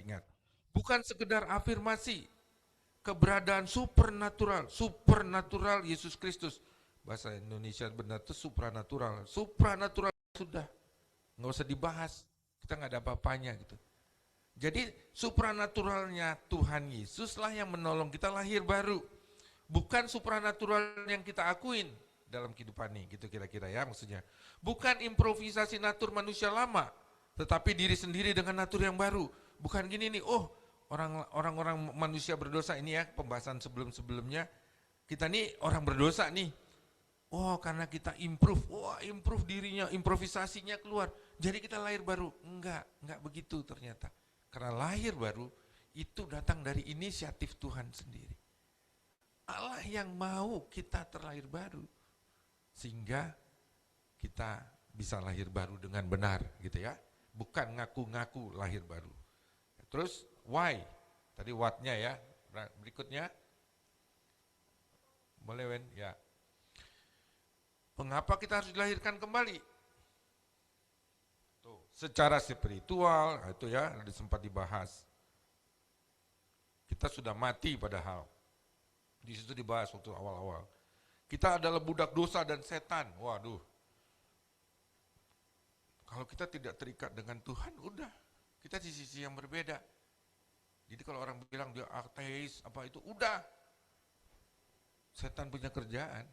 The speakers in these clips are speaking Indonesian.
ingat. Bukan sekedar afirmasi keberadaan supernatural Yesus Kristus. Bahasa Indonesia benar itu supranatural. Supranatural sudah, nggak usah dibahas. Kita nggak ada apa-apanya gitu. Jadi supranaturalnya Tuhan Yesus lah yang menolong kita lahir baru. Bukan supranatural yang kita akuin dalam kehidupan ini, gitu kira-kira ya maksudnya. Bukan improvisasi natur manusia lama, tetapi diri sendiri dengan natur yang baru. Bukan gini nih, oh orang-orang manusia berdosa ini ya, pembahasan sebelum-sebelumnya, kita nih orang berdosa nih. Oh karena kita improve dirinya, improvisasinya keluar. Jadi kita lahir baru. Enggak begitu ternyata. Karena lahir baru itu datang dari inisiatif Tuhan sendiri. Allah yang mau kita terlahir baru. Sehingga kita bisa lahir baru dengan benar gitu ya. Bukan ngaku-ngaku lahir baru. Terus why? Tadi what-nya ya. Berikutnya. Boleh Wen? Ya. Mengapa kita harus dilahirkan kembali? Tuh, secara spiritual, itu ya, ada sempat dibahas. Kita sudah mati padahal. Di situ dibahas waktu awal-awal. Kita adalah budak dosa dan setan. Waduh. Kalau kita tidak terikat dengan Tuhan, udah. Kita di sisi yang berbeda. Jadi kalau orang bilang dia ateis, apa itu, udah. Setan punya kerjaan.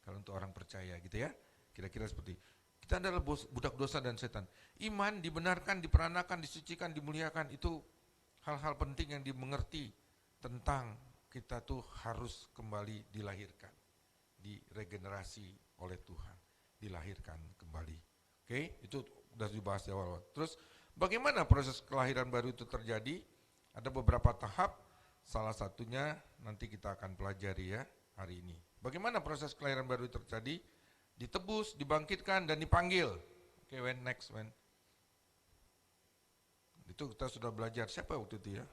Kalau untuk orang percaya gitu ya, kira-kira seperti kita adalah budak dosa dan setan. Iman dibenarkan, diperanakan, disucikan, dimuliakan, itu hal-hal penting yang dimengerti tentang kita tuh harus kembali dilahirkan, diregenerasi oleh Tuhan, dilahirkan kembali. Oke, itu sudah dibahas di awal. Terus bagaimana proses kelahiran baru itu terjadi? Ada beberapa tahap, salah satunya nanti kita akan pelajari ya hari ini. Bagaimana proses kelahiran baru terjadi? Ditebus, dibangkitkan, dan dipanggil. Oke, Wen, next, Wen. Itu kita sudah belajar. Siapa waktu itu ya?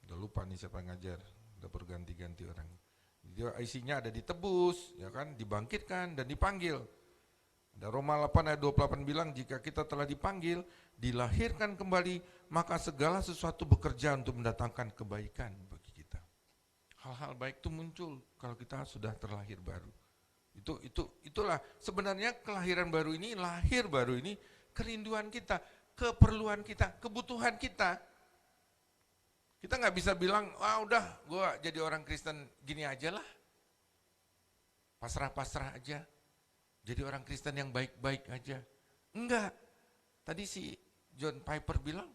Udah lupa nih siapa yang ngajar. Udah berganti-ganti orang. Jadi isinya ada ditebus, ya kan, dibangkitkan, dan dipanggil. Ada Roma 8 ayat 28 bilang, jika kita telah dipanggil, dilahirkan kembali, maka segala sesuatu bekerja untuk mendatangkan kebaikan bagi kita. Hal-hal baik itu muncul kalau kita sudah terlahir baru. Itulah sebenarnya kelahiran baru ini, lahir baru ini kerinduan kita, keperluan kita, kebutuhan kita. Kita nggak bisa bilang, udah gue jadi orang Kristen gini aja lah. Pasrah-pasrah aja. Jadi orang Kristen yang baik-baik aja. Enggak. Tadi si John Piper bilang,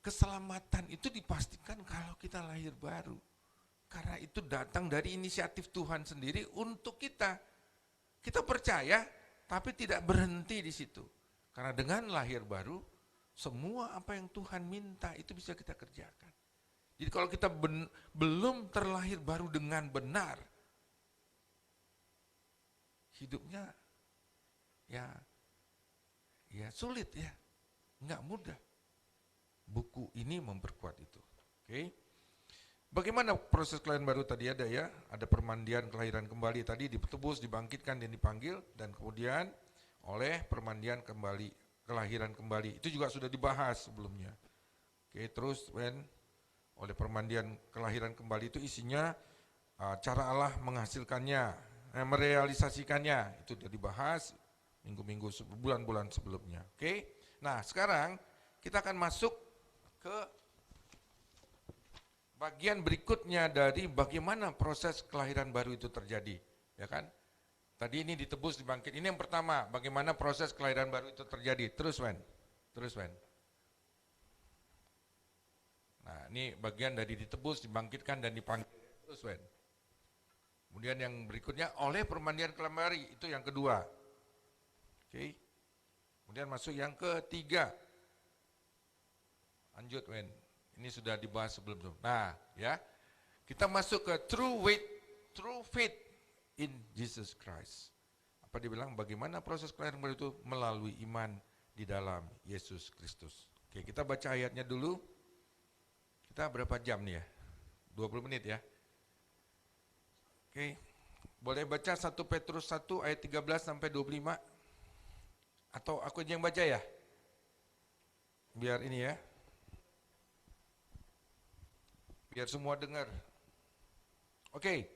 keselamatan itu dipastikan kalau kita lahir baru. Karena itu datang dari inisiatif Tuhan sendiri untuk kita. Kita percaya, tapi tidak berhenti di situ. Karena dengan lahir baru, semua apa yang Tuhan minta itu bisa kita kerjakan. Jadi kalau kita belum terlahir baru dengan benar, hidupnya ya sulit ya, nggak mudah. Buku ini memperkuat itu. Oke. Bagaimana proses kelahiran baru tadi ada ya? Ada permandian kelahiran kembali tadi, ditebus, dibangkitkan, dan dipanggil, dan kemudian oleh permandian kembali, kelahiran kembali. Itu juga sudah dibahas sebelumnya. Oke, terus oleh permandian kelahiran kembali itu isinya cara Allah menghasilkannya, merealisasikannya. Itu sudah dibahas minggu-minggu, bulan-bulan sebelumnya. Oke, nah sekarang kita akan masuk ke bagian berikutnya dari bagaimana proses kelahiran baru itu terjadi, ya kan? Tadi ini ditebus, dibangkit. Ini yang pertama, bagaimana proses kelahiran baru itu terjadi. Terus, Wen. Nah, ini bagian dari ditebus, dibangkitkan, dan dipanggil. Terus, Wen. Kemudian yang berikutnya, oleh permandian kembali, itu yang kedua. Oke. Kemudian masuk yang ketiga. Lanjut, Wen. Ini sudah dibahas sebelum-sebelum. Nah, ya. Kita masuk ke true faith in Jesus Christ. Apa dibilang? Bagaimana proses kelahiran baru itu? Melalui iman di dalam Yesus Kristus. Oke, kita baca ayatnya dulu. Kita berapa jam nih ya? 20 menit ya. Oke. Boleh baca 1 Petrus 1 ayat 13 sampai 25? Atau aku aja yang baca ya? biar ini ya, biar semua dengar. Oke,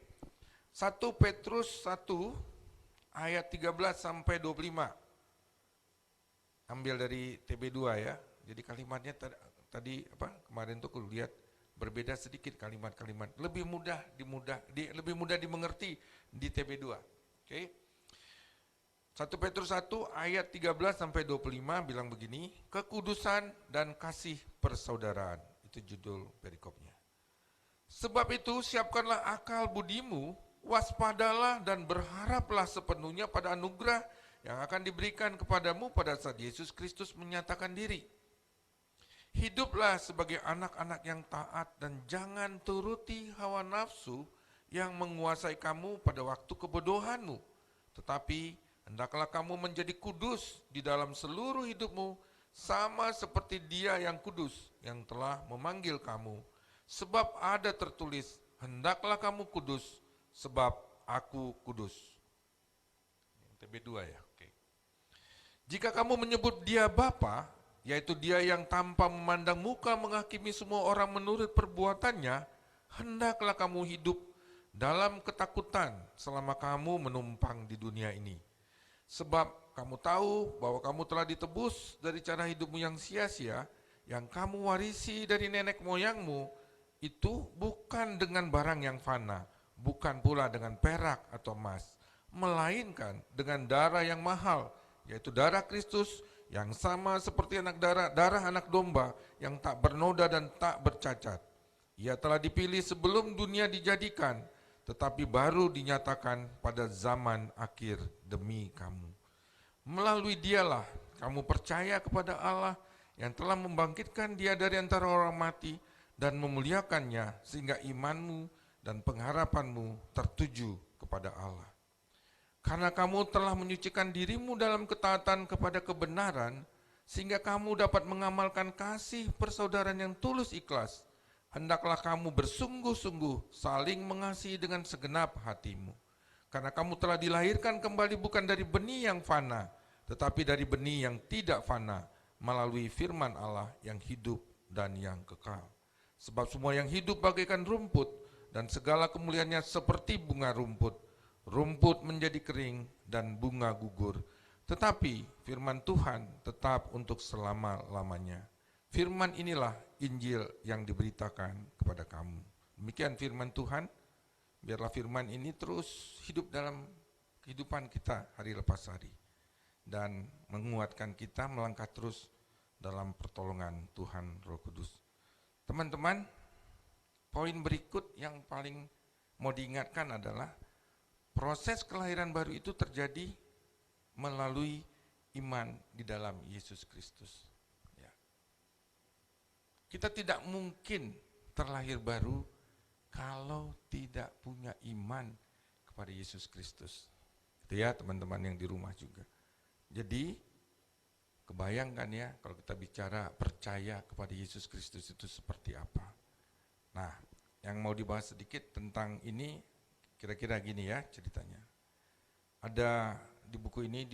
1 Petrus 1 ayat 13 sampai 25. Ambil dari TB2 ya. Jadi kalimatnya tadi kemarin tuh aku lihat berbeda sedikit kalimat-kalimat. Lebih mudah dimengerti di TB2. Oke. 1 Petrus 1 ayat 13 sampai 25 bilang begini, kekudusan dan kasih persaudaraan. Itu judul perikopnya. Sebab itu siapkanlah akal budimu, waspadalah dan berharaplah sepenuhnya pada anugerah yang akan diberikan kepadamu pada saat Yesus Kristus menyatakan diri. Hiduplah sebagai anak-anak yang taat dan jangan turuti hawa nafsu yang menguasai kamu pada waktu kebodohanmu. Tetapi hendaklah kamu menjadi kudus di dalam seluruh hidupmu, sama seperti Dia yang kudus yang telah memanggil kamu. Sebab ada tertulis, hendaklah kamu kudus, sebab aku kudus. TB2 ya, oke. Jika kamu menyebut Dia Bapa, yaitu Dia yang tanpa memandang muka menghakimi semua orang menurut perbuatannya, hendaklah kamu hidup dalam ketakutan selama kamu menumpang di dunia ini. Sebab kamu tahu bahwa kamu telah ditebus dari cara hidupmu yang sia-sia, yang kamu warisi dari nenek moyangmu, itu bukan dengan barang yang fana, bukan pula dengan perak atau emas, melainkan dengan darah yang mahal, yaitu darah Kristus, yang sama seperti darah anak domba yang tak bernoda dan tak bercacat. Ia telah dipilih sebelum dunia dijadikan, tetapi baru dinyatakan pada zaman akhir demi kamu. Melalui Dialah kamu percaya kepada Allah yang telah membangkitkan Dia dari antara orang mati dan memuliakannya, sehingga imanmu dan pengharapanmu tertuju kepada Allah. Karena kamu telah menyucikan dirimu dalam ketaatan kepada kebenaran, sehingga kamu dapat mengamalkan kasih persaudaraan yang tulus ikhlas, hendaklah kamu bersungguh-sungguh saling mengasihi dengan segenap hatimu. Karena kamu telah dilahirkan kembali bukan dari benih yang fana, tetapi dari benih yang tidak fana, melalui firman Allah yang hidup dan yang kekal. Sebab semua yang hidup bagaikan rumput, dan segala kemuliaannya seperti bunga rumput. Rumput menjadi kering dan bunga gugur, tetapi firman Tuhan tetap untuk selama-lamanya. Firman inilah Injil yang diberitakan kepada kamu. Demikian firman Tuhan. Biarlah firman ini terus hidup dalam kehidupan kita hari lepas hari, dan menguatkan kita melangkah terus dalam pertolongan Tuhan Roh Kudus. Teman-teman, poin berikut yang paling mau diingatkan adalah proses kelahiran baru itu terjadi melalui iman di dalam Yesus Kristus. Ya. Kita tidak mungkin terlahir baru kalau tidak punya iman kepada Yesus Kristus. Itu ya teman-teman yang di rumah juga. Jadi kebayangkan ya kalau kita bicara percaya kepada Yesus Kristus itu seperti apa. Nah, yang mau dibahas sedikit tentang ini kira-kira gini ya ceritanya. Ada di buku ini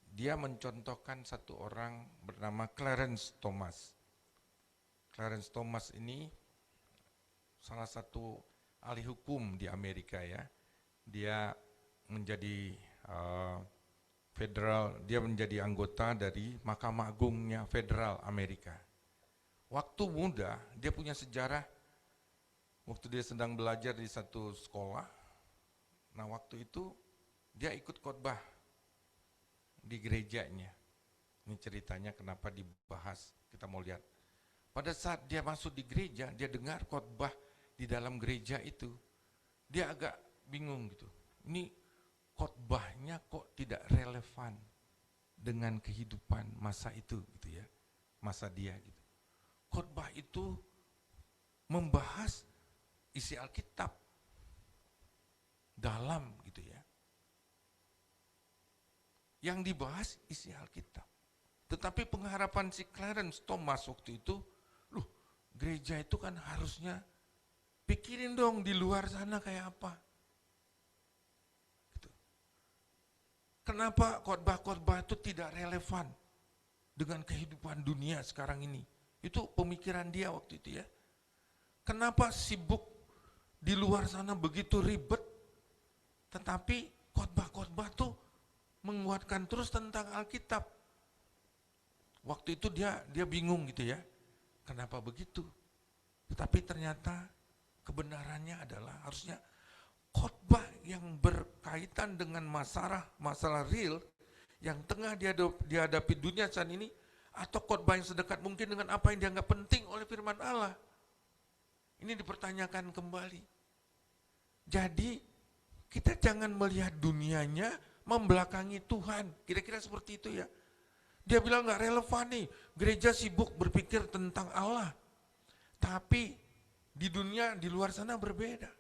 dia mencontohkan satu orang bernama Clarence Thomas. Clarence Thomas ini salah satu ahli hukum di Amerika ya. Dia menjadi dia menjadi anggota dari Mahkamah Agungnya Federal Amerika. Waktu muda dia punya sejarah. Waktu dia sedang belajar di satu sekolah, nah waktu itu dia ikut khotbah di gerejanya. Ini ceritanya kenapa dibahas, kita mau lihat. Pada saat dia masuk di gereja, dia dengar khotbah di dalam gereja itu, dia agak bingung gitu. Ini khotbahnya kok tidak relevan dengan kehidupan masa itu gitu ya, masa dia gitu. Khotbah itu membahas isi Alkitab dalam gitu ya. Yang dibahas isi Alkitab. Tetapi pengharapan si Clarence Thomas waktu itu, gereja itu kan harusnya pikirin dong di luar sana kayak apa. Gitu. Kenapa khotbah-khotbah itu tidak relevan dengan kehidupan dunia sekarang ini. Itu pemikiran dia waktu itu ya. Kenapa sibuk di luar sana begitu ribet, tetapi khotbah-khotbah tuh menguatkan terus tentang Alkitab. Waktu itu dia bingung gitu ya, kenapa begitu? Tetapi ternyata kebenarannya adalah harusnya khotbah yang berkaitan dengan masalah real yang tengah dihadapi dunia saat ini, atau khotbah yang sedekat mungkin dengan apa yang dianggap penting oleh firman Allah. Ini dipertanyakan kembali. Jadi kita jangan melihat dunianya membelakangi Tuhan, kira-kira seperti itu ya. Dia bilang nggak relevan nih, gereja sibuk berpikir tentang Allah. Tapi di dunia di luar sana berbeda.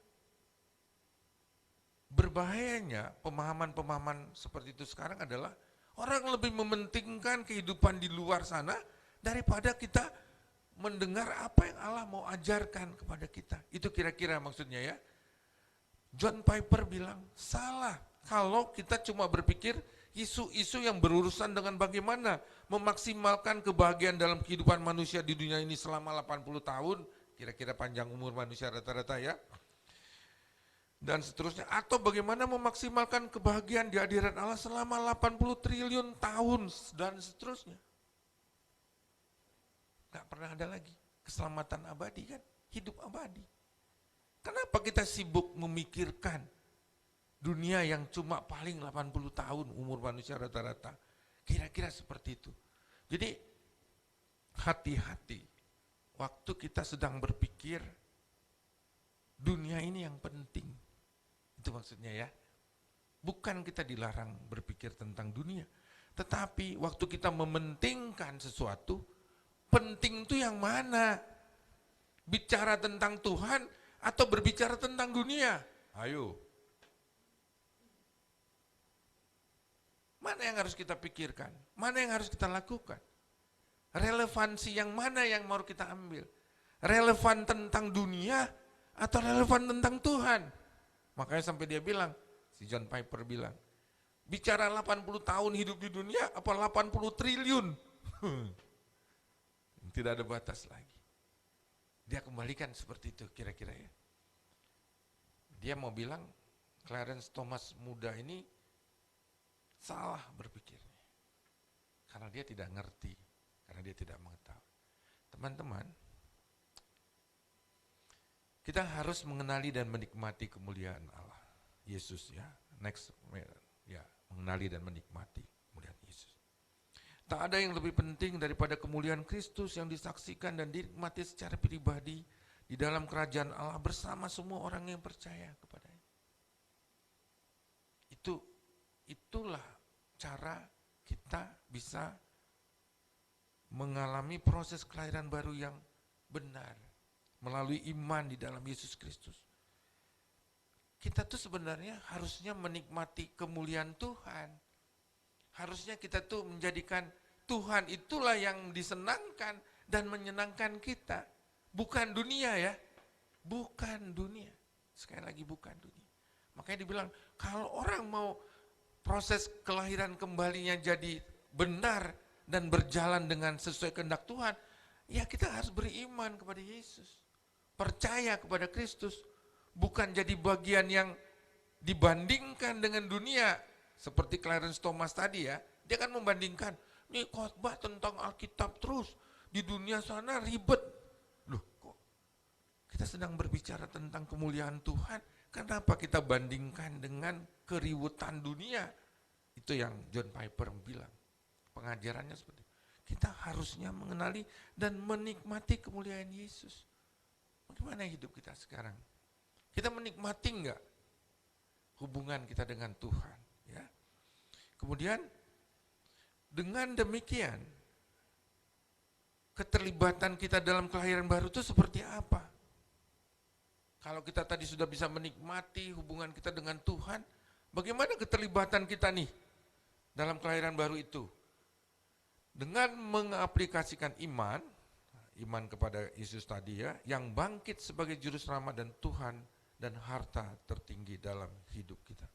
Berbahayanya pemahaman-pemahaman seperti itu sekarang adalah orang lebih mementingkan kehidupan di luar sana daripada kita mendengar apa yang Allah mau ajarkan kepada kita. Itu kira-kira maksudnya ya. John Piper bilang salah kalau kita cuma berpikir isu-isu yang berurusan dengan bagaimana memaksimalkan kebahagiaan dalam kehidupan manusia di dunia ini selama 80 tahun, kira-kira panjang umur manusia rata-rata ya, dan seterusnya, atau bagaimana memaksimalkan kebahagiaan di hadirat Allah selama 80 triliun tahun, dan seterusnya. Gak pernah ada lagi keselamatan abadi kan, hidup abadi. Kenapa kita sibuk memikirkan dunia yang cuma paling 80 tahun umur manusia rata-rata? Kira-kira seperti itu. Jadi hati-hati waktu kita sedang berpikir dunia ini yang penting. Itu maksudnya ya. Bukan kita dilarang berpikir tentang dunia, tetapi waktu kita mementingkan sesuatu, penting itu yang mana? Bicara tentang Tuhan atau berbicara tentang dunia? Ayo. Mana yang harus kita pikirkan? Mana yang harus kita lakukan? Relevansi yang mana yang mau kita ambil? Relevan tentang dunia atau relevan tentang Tuhan? Makanya sampai dia bilang, si John Piper bilang, bicara 80 tahun hidup di dunia apa 80 triliun? Tidak ada batas lagi. Dia kembalikan seperti itu kira-kira ya. Dia mau bilang Clarence Thomas muda ini salah berpikirnya. Karena dia tidak ngerti, karena dia tidak mengetahui. Teman-teman, kita harus mengenali dan menikmati kemuliaan Allah. Yesus ya, next ya, mengenali dan menikmati kemuliaan Yesus. Tak ada yang lebih penting daripada kemuliaan Kristus yang disaksikan dan dinikmati secara pribadi di dalam kerajaan Allah bersama semua orang yang percaya kepadanya. Itulah cara kita bisa mengalami proses kelahiran baru yang benar melalui iman di dalam Yesus Kristus. Kita tuh sebenarnya harusnya menikmati kemuliaan Tuhan. Harusnya kita tuh menjadikan Tuhan itulah yang disenangkan dan menyenangkan kita. Bukan dunia ya, bukan dunia. Sekali lagi bukan dunia. Makanya dibilang kalau orang mau proses kelahiran kembalinya jadi benar dan berjalan dengan sesuai kehendak Tuhan, ya kita harus beriman kepada Yesus. Percaya kepada Kristus. Bukan jadi bagian yang dibandingkan dengan dunia. Seperti Clarence Thomas tadi ya, dia kan membandingkan, nih khotbah tentang Alkitab terus, di dunia sana ribet. Loh kok kita sedang berbicara tentang kemuliaan Tuhan, kenapa kita bandingkan dengan keributan dunia? Itu yang John Piper bilang, pengajarannya seperti itu. Kita harusnya mengenali dan menikmati kemuliaan Yesus. Bagaimana hidup kita sekarang? Kita menikmati enggak hubungan kita dengan Tuhan? Ya. Kemudian dengan demikian keterlibatan kita dalam kelahiran baru itu seperti apa? Kalau kita tadi sudah bisa menikmati hubungan kita dengan Tuhan, bagaimana keterlibatan kita nih dalam kelahiran baru itu? Dengan mengaplikasikan iman kepada Yesus tadi ya, yang bangkit sebagai juru selamat dan Tuhan dan harta tertinggi dalam hidup kita.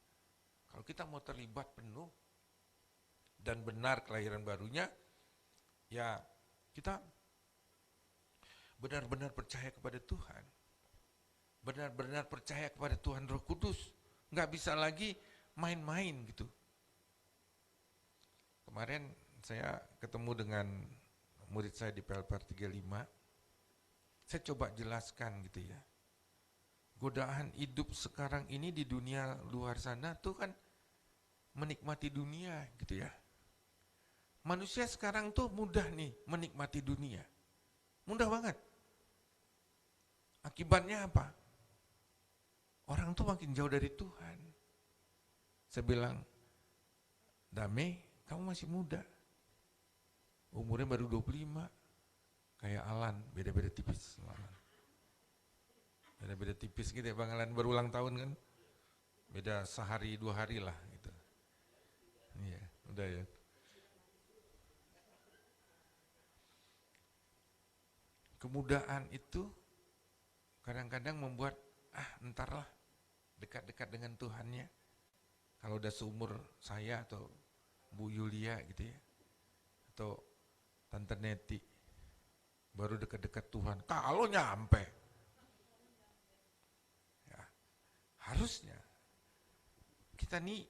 Kalau kita mau terlibat penuh dan benar kelahiran barunya, Ya, kita benar-benar percaya kepada Tuhan. Benar-benar percaya kepada Tuhan Roh Kudus. Nggak bisa lagi main-main gitu. Kemarin saya ketemu dengan murid saya di PLPR 35. Saya coba jelaskan gitu ya. Godaan hidup sekarang ini di dunia luar sana tuh kan menikmati dunia gitu ya. Manusia sekarang tuh mudah nih menikmati dunia. Mudah banget. Akibatnya apa? Orang tuh makin jauh dari Tuhan. Saya bilang, Dame, kamu masih muda. Umurnya baru 25. Kayak Alan, beda-beda tipis. Beda-beda tipis gitu ya, Bang Alan berulang tahun kan. Beda sehari 2 hari lah gitu. Iya, udah ya. Kemudaan itu kadang-kadang membuat entarlah dekat-dekat dengan Tuhannya. Kalau udah seumur saya atau Bu Yulia gitu ya, atau Tante Neti, baru dekat-dekat Tuhan. Kalau nyampe, ya, harusnya kita nih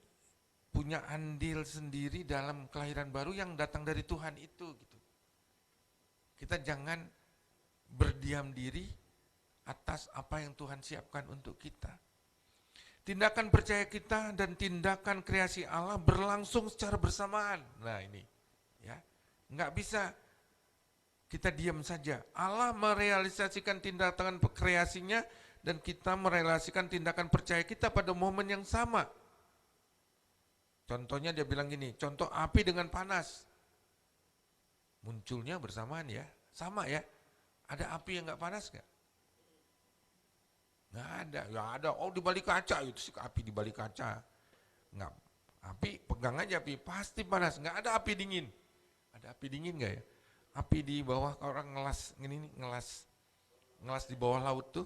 punya andil sendiri dalam kelahiran baru yang datang dari Tuhan itu gitu. Kita jangan berdiam diri atas apa yang Tuhan siapkan untuk kita. Tindakan percaya kita dan tindakan kreasi Allah berlangsung secara bersamaan. Nah ini, ya, nggak bisa kita diam saja. Allah merealisasikan tindakan kreasinya dan kita merealisasikan tindakan percaya kita pada momen yang sama. Contohnya dia bilang gini, contoh api dengan panas. Munculnya bersamaan ya, sama ya. Ada api yang nggak panas nggak? Nggak ada, ya ada. Oh di balik kaca itu sih api di balik kaca. Nggak, api pegang aja api pasti panas. Nggak ada api dingin. Ada api dingin nggak ya? Api di bawah orang ngelas ini ngelas di bawah laut tuh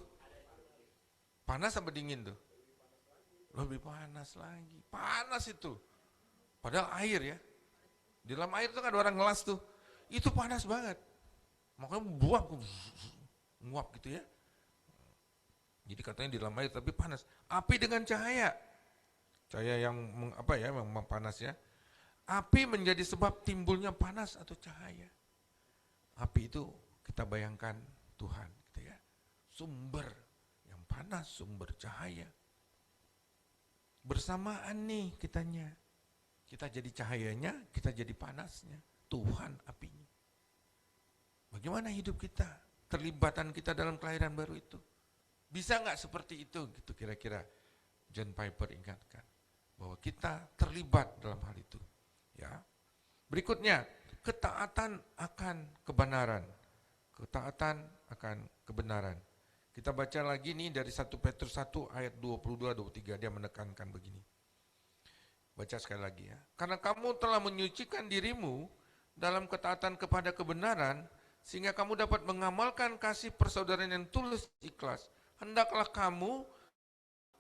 panas apa dingin tuh? Lebih panas lagi. Panas itu. Padahal air ya. Di dalam air tuh kan ada orang ngelas tuh. Itu panas banget. Makanya nguap gitu ya. Jadi katanya di dalam air tapi panas. Api dengan cahaya. Cahaya yang memang panas ya. Api menjadi sebab timbulnya panas atau cahaya. Api itu kita bayangkan Tuhan gitu ya. Sumber yang panas, sumber cahaya. Bersamaan nih kitanya. Kita jadi cahayanya, kita jadi panasnya. Tuhan apinya. Bagaimana hidup kita? Terlibatan kita dalam kelahiran baru itu. Bisa nggak seperti itu? Gitu kira-kira John Piper ingatkan. Bahwa kita terlibat dalam hal itu. Ya. Berikutnya, ketaatan akan kebenaran. Ketaatan akan kebenaran. Kita baca lagi nih dari 1 Petrus 1 ayat 22-23. Dia menekankan begini. Baca sekali lagi ya. Karena kamu telah menyucikan dirimu dalam ketaatan kepada kebenaran, sehingga kamu dapat mengamalkan kasih persaudaraan yang tulus ikhlas. Hendaklah kamu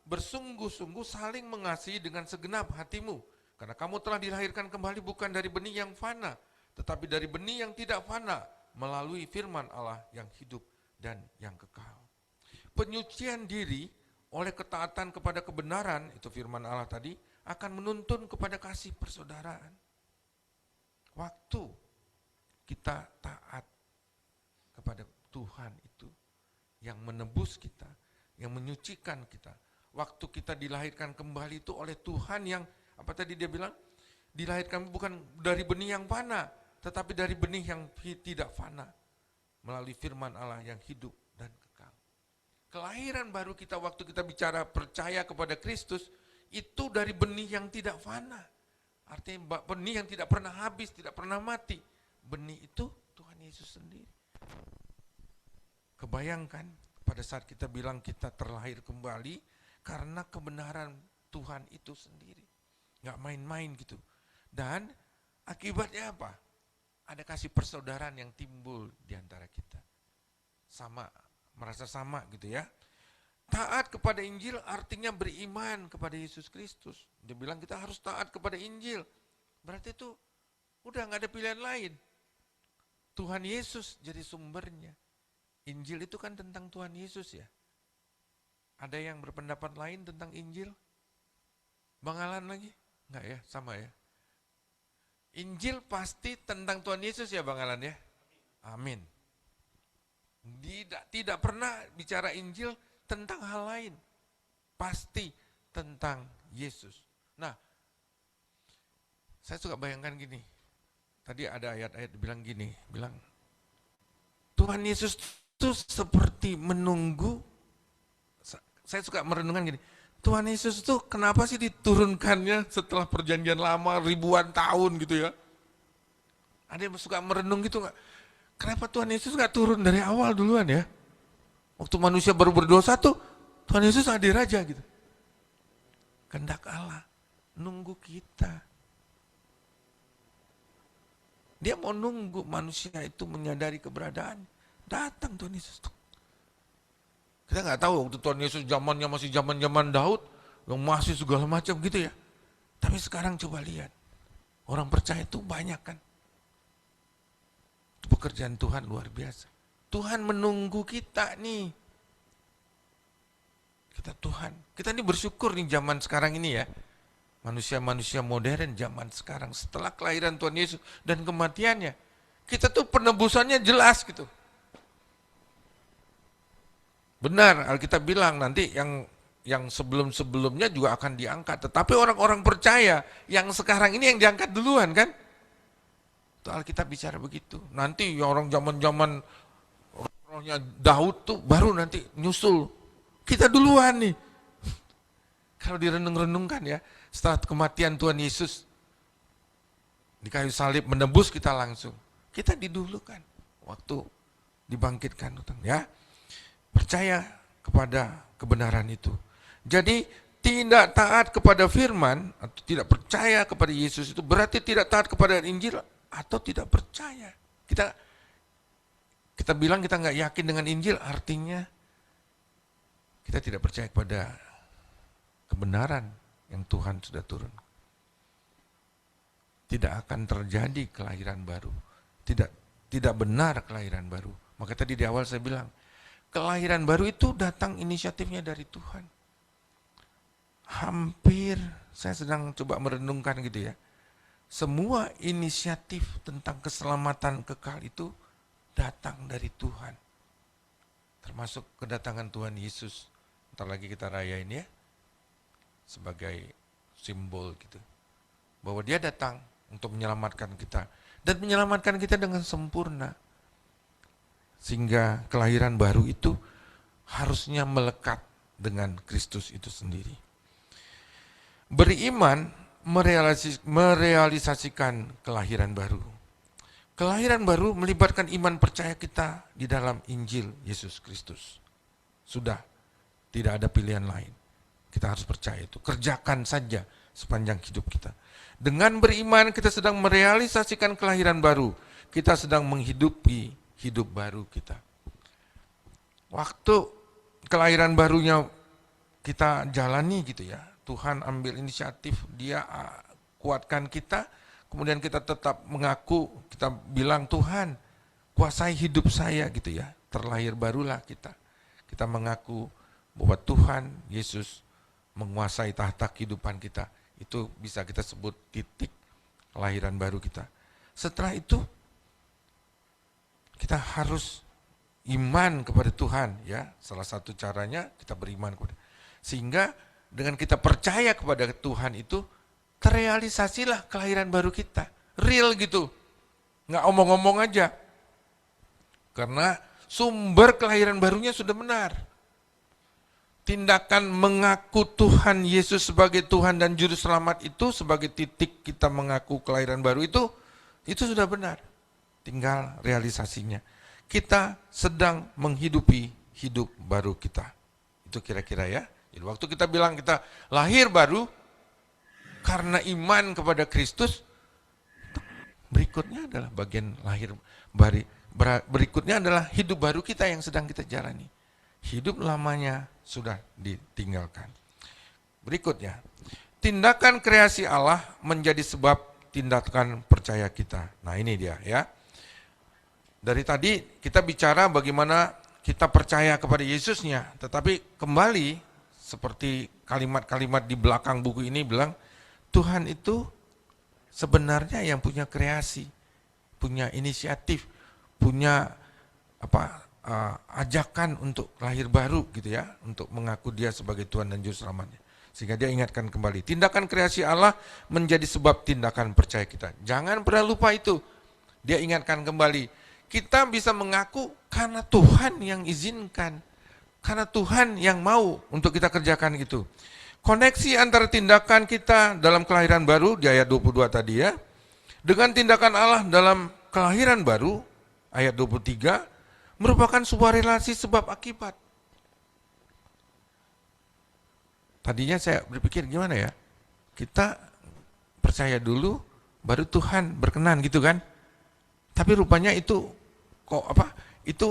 bersungguh-sungguh saling mengasihi dengan segenap hatimu. Karena kamu telah dilahirkan kembali bukan dari benih yang fana, tetapi dari benih yang tidak fana, melalui firman Allah yang hidup dan yang kekal. Penyucian diri oleh ketaatan kepada kebenaran, itu firman Allah tadi, akan menuntun kepada kasih persaudaraan. Waktu kita taat kepada Tuhan itu yang menebus kita, yang menyucikan kita. Waktu kita dilahirkan kembali itu oleh Tuhan yang apa tadi dia bilang? Dilahirkan bukan dari benih yang fana, tetapi dari benih yang tidak fana. Melalui firman Allah yang hidup dan kekal. Kelahiran baru kita waktu kita bicara percaya kepada Kristus itu dari benih yang tidak fana. Artinya benih yang tidak pernah habis, tidak pernah mati. Benih itu Tuhan Yesus sendiri. Kebayangkan pada saat kita bilang kita terlahir kembali karena kebenaran Tuhan itu sendiri. Nggak main-main gitu. Dan akibatnya apa? Ada kasih persaudaraan yang timbul di antara kita. Sama, merasa sama gitu ya. Taat kepada Injil artinya beriman kepada Yesus Kristus. Dia bilang kita harus taat kepada Injil. Berarti itu udah nggak ada pilihan lain. Tuhan Yesus jadi sumbernya. Injil itu kan tentang Tuhan Yesus ya. Ada yang berpendapat lain tentang Injil? Bang Alan lagi? Enggak ya, sama ya. Injil pasti tentang Tuhan Yesus ya Bang Alan ya? Amin. Tidak pernah bicara Injil tentang hal lain. Pasti tentang Yesus. Nah, saya suka bayangkan gini. Tadi ada ayat-ayat bilang gini, bilang Tuhan Yesus itu seperti menunggu. Saya suka merenungkan gini, Tuhan Yesus itu kenapa sih diturunkannya setelah perjanjian lama ribuan tahun gitu ya? Ada yang suka merenung gitu nggak? Kenapa Tuhan Yesus nggak turun dari awal duluan ya? Waktu manusia baru berdosa tuh, Tuhan Yesus hadir aja gitu. Kehendak Allah, nunggu kita. Dia mau nunggu manusia itu menyadari keberadaan. Datang Tuhan Yesus. Kita nggak tahu waktu Tuhan Yesus zamannya masih zaman Daud, yang masih segala macam gitu ya. Tapi sekarang coba lihat, orang percaya itu banyak kan. Pekerjaan Tuhan luar biasa. Tuhan menunggu kita nih. Kita ini bersyukur nih zaman sekarang ini ya. Manusia-manusia modern zaman sekarang setelah kelahiran Tuhan Yesus dan kematiannya, kita tuh penebusannya jelas gitu. Benar, Alkitab bilang nanti yang sebelum-sebelumnya juga akan diangkat. Tetapi orang-orang percaya yang sekarang ini yang diangkat duluan kan? Itu Alkitab bicara begitu. Nanti orang zaman-zaman rohnya Daud tuh baru nanti nyusul. Kita duluan nih. Kalau direnung-renungkan ya, setelah kematian Tuhan Yesus di kayu salib menebus kita langsung. Kita didulukan waktu dibangkitkan ya. Percaya kepada kebenaran itu. Jadi tidak taat kepada firman atau tidak percaya kepada Yesus itu berarti tidak taat kepada Injil atau tidak percaya. Kita bilang kita nggak yakin dengan Injil, artinya kita tidak percaya kepada kebenaran yang Tuhan sudah turun. Tidak akan terjadi kelahiran baru. Tidak benar kelahiran baru. Maka tadi di awal saya bilang, kelahiran baru itu datang inisiatifnya dari Tuhan. Hampir saya sedang coba merenungkan gitu ya. Semua inisiatif tentang keselamatan kekal itu datang dari Tuhan. Termasuk kedatangan Tuhan Yesus. Ntar lagi kita rayain ya. Sebagai simbol gitu. Bahwa dia datang untuk menyelamatkan kita. Dan menyelamatkan kita dengan sempurna. Sehingga kelahiran baru itu harusnya melekat dengan Kristus itu sendiri. Beriman merealisasikan kelahiran baru. Kelahiran baru melibatkan iman percaya kita di dalam Injil Yesus Kristus. Sudah, tidak ada pilihan lain. Kita harus percaya itu. Kerjakan saja sepanjang hidup kita. Dengan beriman kita sedang merealisasikan kelahiran baru. Kita sedang menghidupi hidup baru kita. Waktu kelahiran barunya kita jalani gitu ya. Tuhan ambil inisiatif, dia kuatkan kita. Kemudian kita tetap mengaku, kita bilang Tuhan kuasai hidup saya gitu ya. Terlahir barulah kita. Kita mengaku bahwa Tuhan Yesus menguasai tahta kehidupan kita. Itu bisa kita sebut titik kelahiran baru kita. Setelah itu kita harus iman kepada Tuhan ya. Salah satu caranya kita beriman kepada. Sehingga dengan kita percaya kepada Tuhan itu terrealisasilah kelahiran baru kita. Real gitu. Nggak omong-omong aja. Karena sumber kelahiran barunya sudah benar. Tindakan mengaku Tuhan Yesus sebagai Tuhan dan Juru Selamat itu sebagai titik kita mengaku kelahiran baru itu sudah benar. Tinggal realisasinya. Kita sedang menghidupi hidup baru kita. Itu kira-kira ya. Jadi waktu kita bilang kita lahir baru karena iman kepada Kristus, berikutnya adalah bagian lahir baru. Berikutnya adalah hidup baru kita yang sedang kita jalani. Hidup lamanya sudah ditinggalkan. Berikutnya, tindakan kreasi Allah menjadi sebab tindakan percaya kita. Nah ini dia ya. Dari tadi kita bicara bagaimana kita percaya kepada Yesusnya, tetapi kembali seperti kalimat-kalimat di belakang buku ini bilang, Tuhan itu sebenarnya yang punya kreasi, punya inisiatif, punya ajakan untuk lahir baru gitu ya, untuk mengaku Dia sebagai Tuhan dan Juru Selamatnya. Sehingga Dia ingatkan kembali, tindakan kreasi Allah menjadi sebab tindakan percaya kita. Jangan pernah lupa itu. Dia ingatkan kembali, kita bisa mengaku karena Tuhan yang izinkan, karena Tuhan yang mau untuk kita kerjakan itu. Koneksi antara tindakan kita dalam kelahiran baru di ayat 22 tadi ya, dengan tindakan Allah dalam kelahiran baru ayat 23 merupakan sebuah relasi sebab akibat. Tadinya saya berpikir gimana ya, kita percaya dulu baru Tuhan berkenan gitu kan. Tapi rupanya itu itu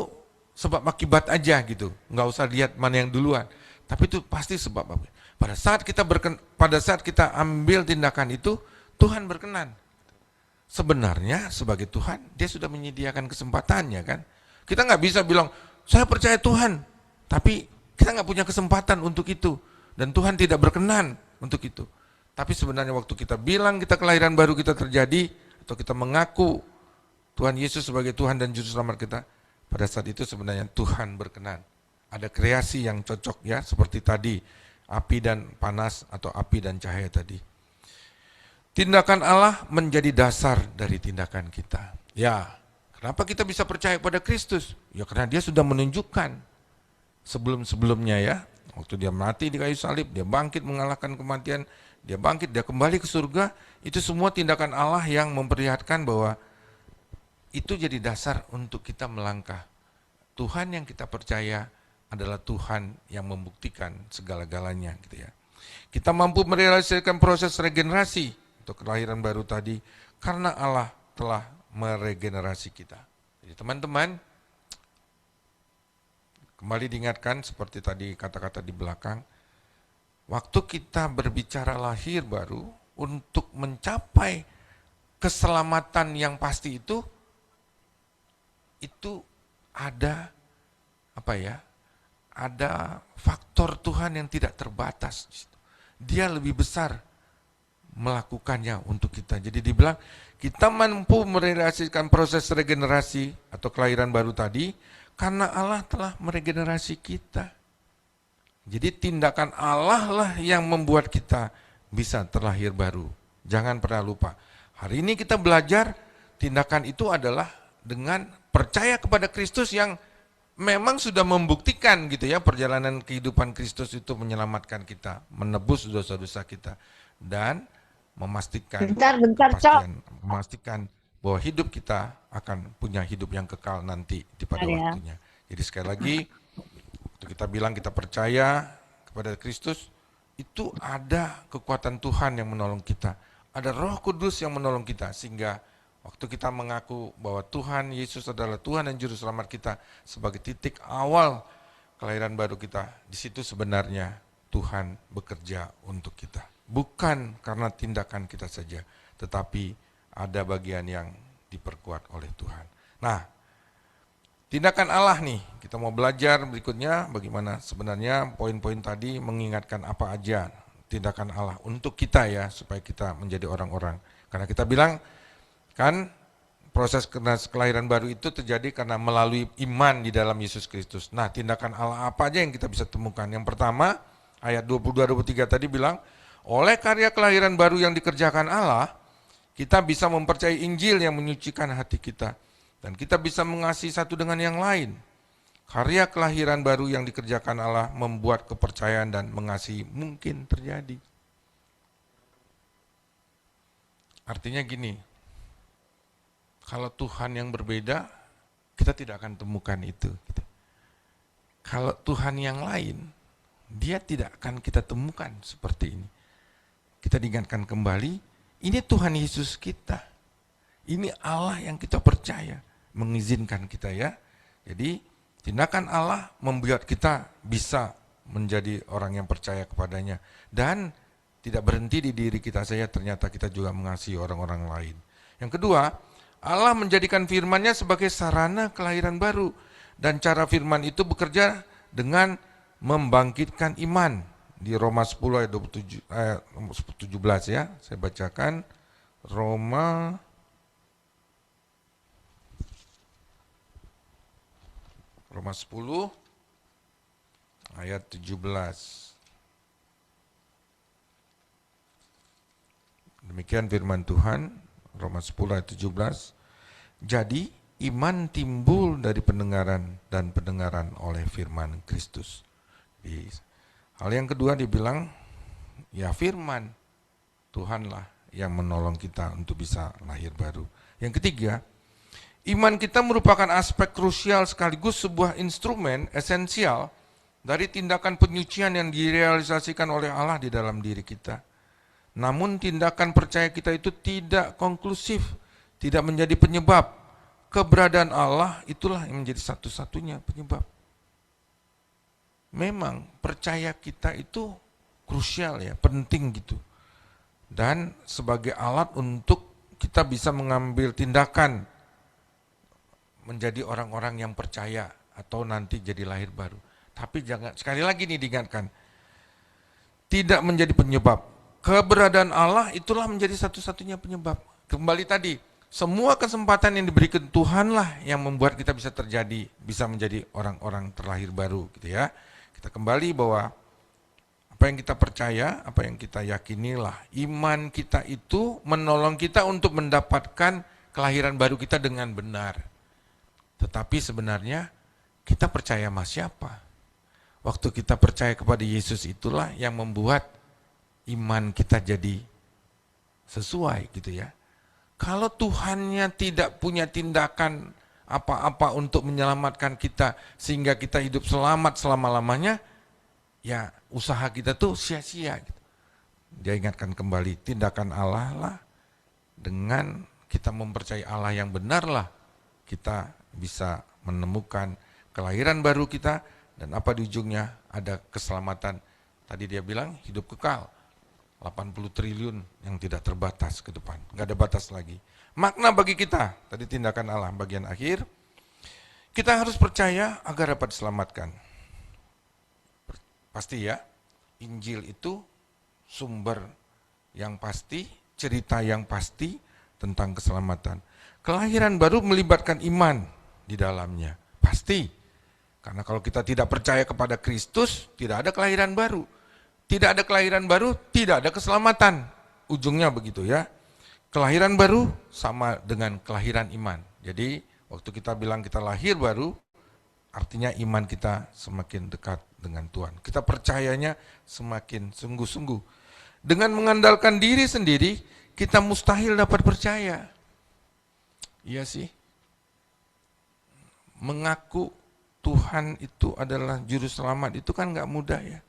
sebab akibat aja gitu. Nggak usah lihat mana yang duluan. Tapi itu pasti sebab akibat. Pada saat kita ambil tindakan itu, Tuhan berkenan. Sebenarnya sebagai Tuhan, Dia sudah menyediakan kesempatannya kan. Kita nggak bisa bilang, saya percaya Tuhan, tapi kita nggak punya kesempatan untuk itu. Dan Tuhan tidak berkenan untuk itu. Tapi sebenarnya waktu kita bilang kita kelahiran baru kita terjadi, atau kita mengaku Tuhan Yesus sebagai Tuhan dan Juru Selamat kita, pada saat itu sebenarnya Tuhan berkenan. Ada kreasi yang cocok ya, seperti tadi, api dan panas atau api dan cahaya tadi. Tindakan Allah menjadi dasar dari tindakan kita. Ya, kenapa kita bisa percaya pada Kristus? Ya karena Dia sudah menunjukkan sebelum-sebelumnya ya, waktu Dia mati di kayu salib, Dia bangkit mengalahkan kematian, Dia bangkit, Dia kembali ke surga, itu semua tindakan Allah yang memperlihatkan bahwa itu jadi dasar untuk kita melangkah. Tuhan yang kita percaya adalah Tuhan yang membuktikan segala-galanya gitu ya. Kita mampu merealisasikan proses regenerasi untuk kelahiran baru tadi karena Allah telah meregenerasi kita. Jadi teman-teman, kembali diingatkan seperti tadi kata-kata di belakang, waktu kita berbicara lahir baru untuk mencapai keselamatan yang pasti itu ada ada faktor Tuhan yang tidak terbatas. Dia lebih besar melakukannya untuk kita. Jadi dibilang kita mampu merealisasikan proses regenerasi atau kelahiran baru tadi karena Allah telah meregenerasi kita. Jadi tindakan Allah lah yang membuat kita bisa terlahir baru. Jangan pernah lupa. Hari ini kita belajar tindakan itu adalah dengan percaya kepada Kristus yang memang sudah membuktikan gitu ya, perjalanan kehidupan Kristus itu menyelamatkan kita, menebus dosa-dosa kita, dan memastikan bahwa hidup kita akan punya hidup yang kekal nanti pada waktunya. Jadi sekali lagi, waktu kita bilang kita percaya kepada Kristus, itu ada kekuatan Tuhan yang menolong kita, ada Roh Kudus yang menolong kita, sehingga waktu kita mengaku bahwa Tuhan Yesus adalah Tuhan dan Juru Selamat kita sebagai titik awal kelahiran baru kita, di situ sebenarnya Tuhan bekerja untuk kita. Bukan karena tindakan kita saja, tetapi ada bagian yang diperkuat oleh Tuhan. Nah, tindakan Allah nih, kita mau belajar berikutnya bagaimana sebenarnya poin-poin tadi mengingatkan apa aja tindakan Allah untuk kita ya, supaya kita menjadi orang-orang. Karena kita bilang, kan proses kelahiran baru itu terjadi karena melalui iman di dalam Yesus Kristus. Nah, tindakan Allah apa aja yang kita bisa temukan? Yang pertama, ayat 22-23 tadi bilang, oleh karya kelahiran baru yang dikerjakan Allah, kita bisa mempercayai Injil yang menyucikan hati kita. Dan kita bisa mengasihi satu dengan yang lain. Karya kelahiran baru yang dikerjakan Allah membuat kepercayaan dan mengasihi mungkin terjadi. Artinya gini, kalau Tuhan yang berbeda, kita tidak akan temukan itu. Kalau Tuhan yang lain, Dia tidak akan kita temukan seperti ini. Kita diingatkan kembali, ini Tuhan Yesus kita. Ini Allah yang kita percaya, mengizinkan kita ya. Jadi tindakan Allah membuat kita bisa menjadi orang yang percaya kepadanya. Dan tidak berhenti di diri kita saja, ternyata kita juga mengasihi orang-orang lain. Yang kedua, Allah menjadikan firman-Nya sebagai sarana kelahiran baru. Dan cara firman itu bekerja dengan membangkitkan iman. Di Roma 10 ayat 17 ya, saya bacakan. Roma 10 ayat 17. Demikian firman Tuhan, Roma 10 ayat 17. Jadi iman timbul dari pendengaran dan pendengaran oleh firman Kristus. Hal yang kedua dibilang, ya firman Tuhanlah yang menolong kita untuk bisa lahir baru. Yang ketiga, iman kita merupakan aspek krusial sekaligus sebuah instrumen esensial dari tindakan penyucian yang direalisasikan oleh Allah di dalam diri kita. Namun tindakan percaya kita itu tidak konklusif, tidak menjadi penyebab. Keberadaan Allah itulah yang menjadi satu-satunya penyebab. Memang percaya kita itu krusial ya, penting gitu. Dan sebagai alat untuk kita bisa mengambil tindakan menjadi orang-orang yang percaya atau nanti jadi lahir baru. Tapi jangan, sekali lagi nih diingatkan, tidak menjadi penyebab. Keberadaan Allah itulah menjadi satu-satunya penyebab. Kembali tadi, semua kesempatan yang diberikan Tuhanlah yang membuat kita bisa terjadi, bisa menjadi orang-orang terlahir baru gitu ya. Kita kembali bahwa apa yang kita percaya, apa yang kita yakinilah, iman kita itu menolong kita untuk mendapatkan kelahiran baru kita dengan benar. Tetapi sebenarnya kita percaya sama siapa? Waktu kita percaya kepada Yesus itulah yang membuat iman kita jadi sesuai gitu ya. Kalau Tuhannya tidak punya tindakan apa-apa untuk menyelamatkan kita sehingga kita hidup selamat selama-lamanya, ya usaha kita tuh sia-sia gitu. Dia ingatkan kembali, tindakan Allah lah, dengan kita mempercayai Allah yang benar lah, kita bisa menemukan kelahiran baru kita, dan apa di ujungnya ada keselamatan. Tadi dia bilang hidup kekal, 80 triliun yang tidak terbatas ke depan, nggak ada batas lagi. Makna bagi kita, tadi tindakan Allah bagian akhir, kita harus percaya agar dapat diselamatkan. Pasti ya, Injil itu sumber yang pasti, cerita yang pasti tentang keselamatan. Kelahiran baru melibatkan iman di dalamnya, pasti. Karena kalau kita tidak percaya kepada Kristus, tidak ada kelahiran baru. Tidak ada kelahiran baru, tidak ada keselamatan. Ujungnya begitu ya. Kelahiran baru sama dengan kelahiran iman. Jadi waktu kita bilang kita lahir baru, artinya iman kita semakin dekat dengan Tuhan. Kita percayanya semakin sungguh-sungguh. Dengan mengandalkan diri sendiri, kita mustahil dapat percaya. Iya sih. Mengaku Tuhan itu adalah juru selamat, itu kan gak mudah ya.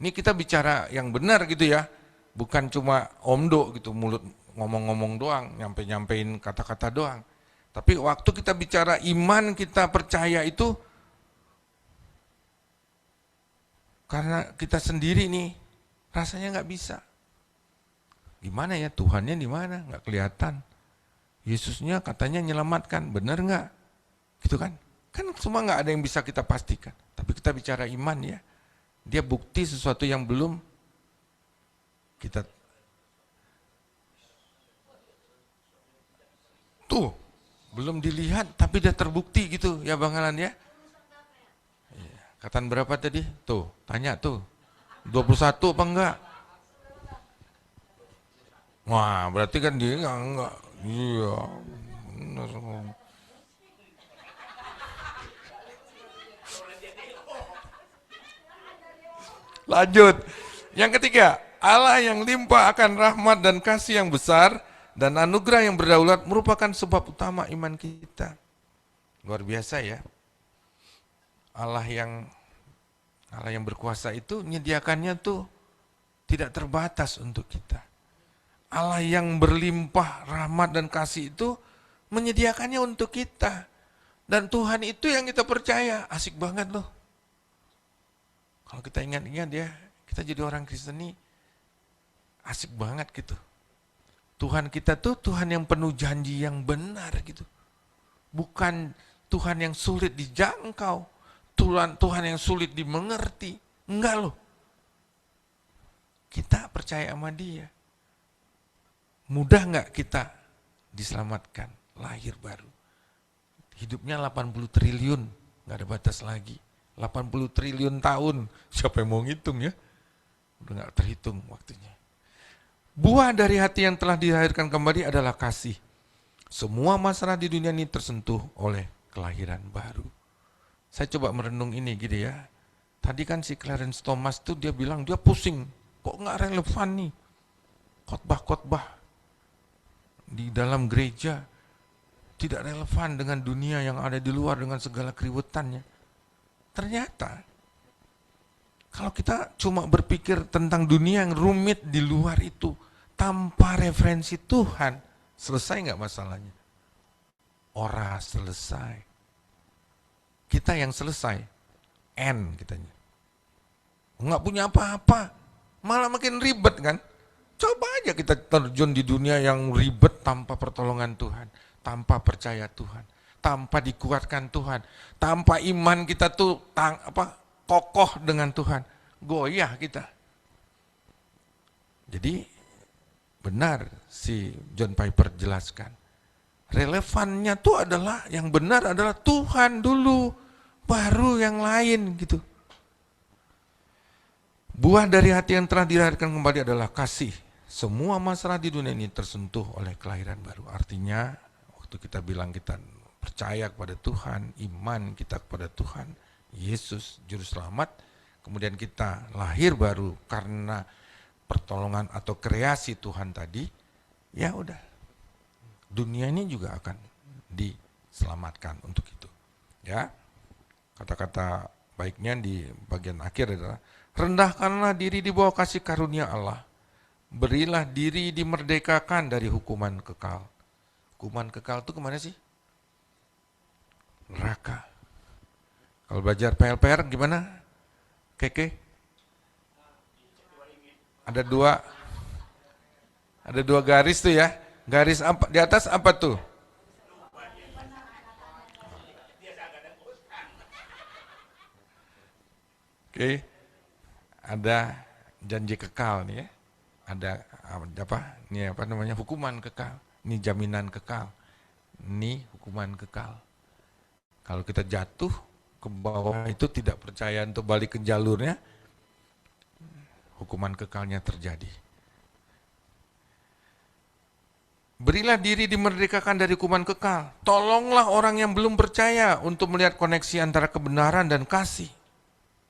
Ini kita bicara yang benar gitu ya. Bukan cuma omdo gitu, mulut ngomong-ngomong doang, nyampe-nyampein kata-kata doang. Tapi waktu kita bicara iman, kita percaya itu karena kita sendiri nih rasanya nggak bisa. Gimana ya, Tuhannya di mana? Nggak kelihatan. Yesusnya katanya menyelamatkan, benar nggak? Gitu kan? Kan semua nggak ada yang bisa kita pastikan. Tapi kita bicara iman ya, dia bukti sesuatu yang belum kita tuh belum dilihat tapi dia terbukti gitu ya Bang Alan ya. Katan berapa tadi? Tuh, tanya tuh. 21 apa enggak? Wah, berarti kan dia enggak. Iya. Lanjut. Yang ketiga, Allah yang limpah akan rahmat dan kasih yang besar dan anugerah yang berdaulat merupakan sebab utama iman kita. Luar biasa ya. Allah yang berkuasa itu menyediakannya tuh tidak terbatas untuk kita. Allah yang berlimpah rahmat dan kasih itu menyediakannya untuk kita. Dan Tuhan itu yang kita percaya. Asik banget loh. Kalau kita ingat-ingat ya, kita jadi orang Kristen nih asik banget gitu. Tuhan kita tuh Tuhan yang penuh janji yang benar gitu. Bukan Tuhan yang sulit dijangkau, Tuhan yang sulit dimengerti. Enggak loh. Kita percaya sama Dia. Mudah nggak kita diselamatkan, lahir baru? Hidupnya 80 triliun, nggak ada batas lagi. 80 triliun tahun, siapa yang mau ngitung ya? Udah nggak terhitung waktunya. Buah dari hati yang telah dilahirkan kembali adalah kasih. Semua masalah di dunia ini tersentuh oleh kelahiran baru. Saya coba merenung ini gitu ya. Tadi kan si Clarence Thomas tuh dia bilang dia pusing. Kok nggak relevan nih khotbah-khotbah di dalam gereja. Tidak relevan dengan dunia yang ada di luar dengan segala keributannya. Ternyata kalau kita cuma berpikir tentang dunia yang rumit di luar itu tanpa referensi Tuhan, selesai nggak masalahnya? Ora selesai. Kita yang selesai, N kitanya. Nggak punya apa-apa, malah makin ribet kan? Coba aja kita terjun di dunia yang ribet tanpa pertolongan Tuhan, tanpa percaya Tuhan, tanpa dikuatkan Tuhan, tanpa iman kita tuh kokoh dengan Tuhan, goyah kita. Jadi benar si John Piper jelaskan, relevannya tuh adalah yang benar adalah Tuhan dulu, baru yang lain gitu. Buah dari hati yang telah dilahirkan kembali adalah kasih. Semua masalah di dunia ini tersentuh oleh kelahiran baru. Artinya waktu kita bilang kita percaya kepada Tuhan, iman kita kepada Tuhan, Yesus Juru Selamat, kemudian kita lahir baru karena pertolongan atau kreasi Tuhan tadi, ya udah, dunia ini juga akan diselamatkan untuk itu. Ya, kata-kata baiknya di bagian akhir adalah, rendahkanlah diri di bawah kasih karunia Allah, berilah diri dimerdekakan dari hukuman kekal. Hukuman kekal itu kemana sih? Neraka. Kalau belajar PLPR gimana? Keke? Ada dua garis tuh ya. Garis apa di atas apa tuh? Oke. Ada janji kekal nih ya. Ada apa? Ini apa namanya? Hukuman kekal. Ini jaminan kekal. Ini hukuman kekal. Kalau kita jatuh ke bawah itu tidak percaya untuk balik ke jalurnya, hukuman kekalnya terjadi. Berilah diri dimerdekakan dari hukuman kekal. Tolonglah orang yang belum percaya untuk melihat koneksi antara kebenaran dan kasih.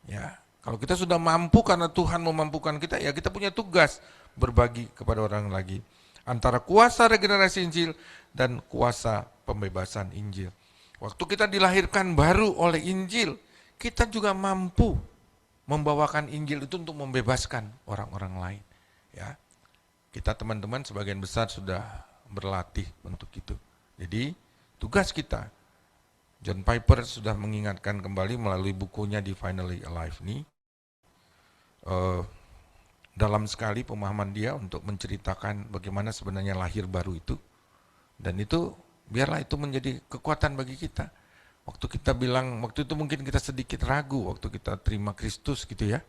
Ya, kalau kita sudah mampu karena Tuhan memampukan kita, ya kita punya tugas berbagi kepada orang lagi. Antara kuasa regenerasi Injil dan kuasa pembebasan Injil. Waktu kita dilahirkan baru oleh Injil, kita juga mampu membawakan Injil itu untuk membebaskan orang-orang lain. Ya, kita teman-teman sebagian besar sudah berlatih untuk itu. Jadi tugas kita, John Piper sudah mengingatkan kembali melalui bukunya di Finally Alive ini, dalam sekali pemahaman dia untuk menceritakan bagaimana sebenarnya lahir baru itu. Dan itu biarlah itu menjadi kekuatan bagi kita. Waktu kita bilang, waktu itu mungkin kita sedikit ragu waktu kita terima Kristus gitu ya.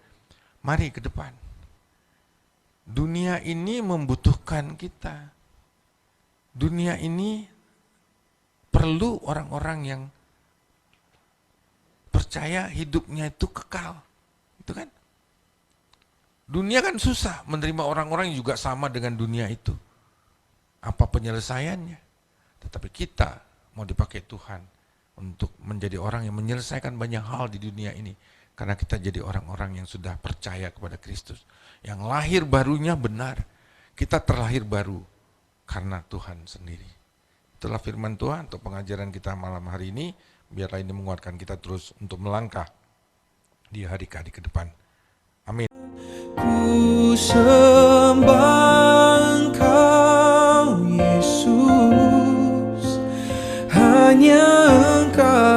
Mari ke depan. Dunia ini membutuhkan kita. Dunia ini perlu orang-orang yang percaya hidupnya itu kekal. Itu kan? Dunia kan susah menerima orang-orang yang juga sama dengan dunia itu. Apa penyelesaiannya? Tetapi kita mau dipakai Tuhan untuk menjadi orang yang menyelesaikan banyak hal di dunia ini. Karena kita jadi orang-orang yang sudah percaya kepada Kristus. Yang lahir barunya benar. Kita terlahir baru karena Tuhan sendiri. Itulah firman Tuhan untuk pengajaran kita malam hari ini. Biarlah ini menguatkan kita terus untuk melangkah di hari-hari ke depan. Amin. Ku sembah Engkau Yesus, hanya Engkau